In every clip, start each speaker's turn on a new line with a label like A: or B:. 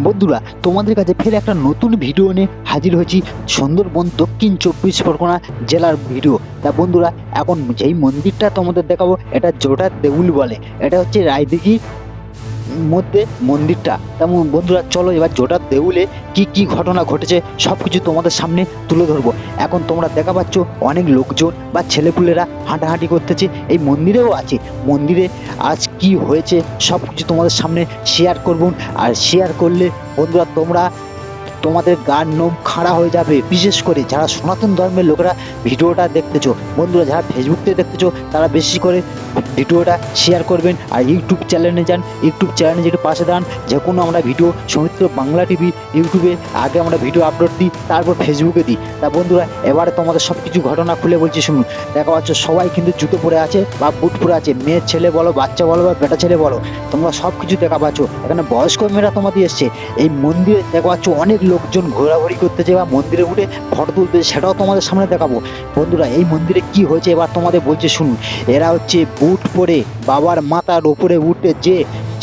A: বন্ধুরা, তোমাদের কাছে ফের একটা নতুন ভিডিও নিয়ে হাজির হয়েছি। সুন্দরবন দক্ষিণ 24 পরগনা জেলার ভিডিও। তা বন্ধুরা, এখন যেই মন্দিরটা তোমাদের দেখাবো এটা জোটার দেউল বলে। এটা হচ্ছে রায়দিঘির মধ্যে মন্দিরটা। তেমন বন্ধুরা, চলো এবার জোটার দেউলে কি কি ঘটনা ঘটেছে সব কিছু তোমাদের সামনে তুলে ধরবো। এখন তোমরা দেখা পাচ্ছ অনেক লোকজন বা ছেলেপুলেরা হাঁটাহাঁটি করতেছে, এই মন্দিরেও আছে। মন্দিরে আজ কি হয়েছে সব কিছু তোমাদের সামনে শেয়ার করবো। আর শেয়ার করলে বন্ধুরা তোমাদের গার নোম খাড়া হয়ে যাবে। বিশেষ করে যারা সনাতন ধর্মের লোকেরা ভিডিওটা দেখতেছো, বন্ধুরা যারা ফেসবুক থেকে দেখতেছো তারা বেশি করে ভিডিওটা শেয়ার করবেন। আর ইউটিউব চ্যানেলে যান, ইউটিউব চ্যানেলে যেটা পাশে দাঁড়ান, যে কোনো আমরা ভিডিও সৌমিত্র বাংলা টিভি ইউটিউবে আগে আমরা ভিডিও আপলোড দিই, তারপর ফেসবুকে দিই। তা বন্ধুরা, এবারে তোমাদের সব কিছু ঘটনা খুলে বলছি শুনুন। দেখা পাচ্ছ সবাই কিন্তু জুতো পরে আছে বা বুট পরে আছে। মেয়ের ছেলে বলো, বাচ্চা বলো বা বেটা ছেলে বলো, তোমরা সব কিছু দেখা পাচ্ছ। এখানে বয়স্ক মেয়েরা তোমাদের এসছে। এই মন্দিরে দেখা পাচ্ছ অনেক লোকজন ঘোরাঘুরি করতেছে বা মন্দিরে উঠে ফটো তুলতেছে, সেটাও তোমাদের সামনে দেখাবো। বন্ধুরা, এই মন্দিরে কি হয়েছে এবার তোমাদের বলছে শুনুন। এরা হচ্ছে বুট পরে বাবার মাথার ওপরে উঠে যে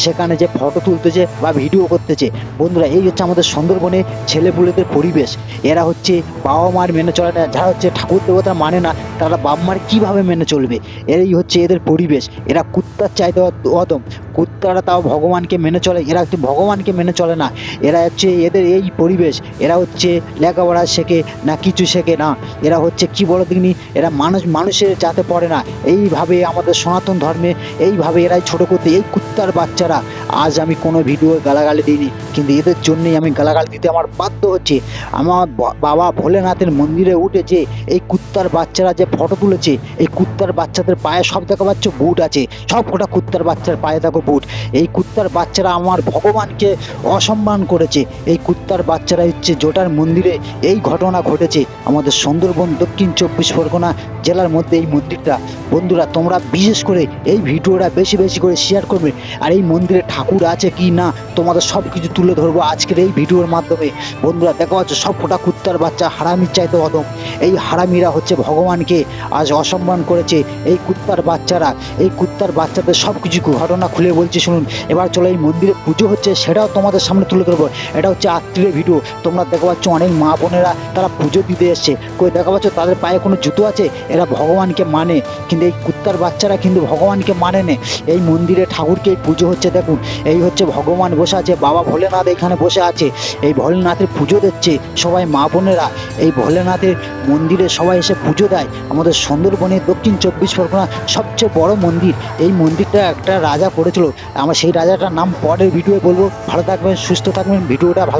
A: সেখানে যে ফটো তুলতেছে বা ভিডিও করতেছে। বন্ধুরা, এই হচ্ছে আমাদের সুন্দরবনে ছেলেপুলেদের পরিবেশ। এরা হচ্ছে বাবা মার মেনে চলে না, যারা হচ্ছে ঠাকুর দেবতা মানে না, তারা বাবা মার কীভাবে মেনে চলবে? এই হচ্ছে এদের পরিবেশ। এরা কুত্তার চাইতে অদম। কুত্তারা তাও ভগবানকে মেনে চলে, এরা হচ্ছে ভগবানকে মেনে চলে না। এরা হচ্ছে এদের এই পরিবেশ। এরা হচ্ছে লেখাপড়া শেখে না, কিছু শেখে না। এরা হচ্ছে কি বলো দিকনি, এরা মানুষের যাতে পড়ে না। এইভাবে আমাদের সনাতন ধর্মে এইভাবে এরাই ছোটো করতে। এই কুত্তার বাচ্চারা, আজ আমি কোনো ভিডিও গালাগালি দিইনি, কিন্তু এদের জন্যই আমি গালাগালি দিতে আমার বাধ্য হচ্ছে। আমার বাবা ভোলেনাথের মন্দিরে উঠেছে এই কুত্তার বাচ্চারা যে ফটো তুলেছে, এই কুত্তার বাচ্চাদের পায়ে সব দেখা পাচ্ছ বুট আছে। সব কটা কুত্তার বাচ্চার পায়ে দেখো বুট। এই কুত্তার বাচ্চারা আমার ভগবানকে অসম্মান করেছে। এই কুত্তার বাচ্চারা হচ্ছে জোটার মন্দিরে এই ঘটনা ঘটেছে আমাদের সুন্দরবন দক্ষিণ 24 পরগনা জেলার মধ্যে এই মন্দিরটা। বন্ধুরা, তোমরা বিশেষ করে এই ভিডিওটা বেশি বেশি করে শেয়ার করবে। আর এই মন্দিরে ঠাকুর আছে কি না তোমাদের সব কিছু তুলে ধরবো আজকের এই ভিডিওর মাধ্যমে। বন্ধুরা, দেখা যাচ্ছে সব কটা কুত্তার বাচ্চা হারামির চাইতে অদম। এই হারামিরা হচ্ছে ভগবানকে আজ অসম্মান করেছে। এই কুত্তার বাচ্চারা, এই কুত্তার বাচ্চাদের সব কিছু ঘটনা খুলে বলছি শুনুন। এবার চলো, এই মন্দিরে পুজো হচ্ছে সেটাও তোমাদের সামনে তুলে ধরবো। এটা হচ্ছে আত্মীয় ভিডিও। তোমরা দেখা পাচ্ছ অনেক মা বোনেরা তারা পুজো দিতে এসছে। কই দেখা পাচ্ছ তাদের পায়ে কোনো জুতো আছে? এরা ভগবানকে মানে, কিন্তু এই কুত্তার বাচ্চারা কিন্তু ভগবানকে মানে নে। এই মন্দিরে ঠাকুরকে এই পুজো হচ্ছে। দেখুন, এই হচ্ছে ভগবান বসে আছে, বাবা ভোলেনাথ এখানে বসে আছে। এই ভোলেনাথের পুজো দিচ্ছে সবাই মা বোনেরা। এই ভোলেনাথের মন্দিরে সবাই এসে পুজো দেয়। আমাদের সুন্দরবনের দক্ষিণ 24 পরগনা সবচেয়ে বড় মন্দির। এই মন্দিরটা একটা রাজা করেছিল। আমার সেই রাজাটার নাম পরের ভিডিওয়ে বলবো। ভালো থাকবেন, সুস্থ থাকবেন, ভিডিওটা ভালো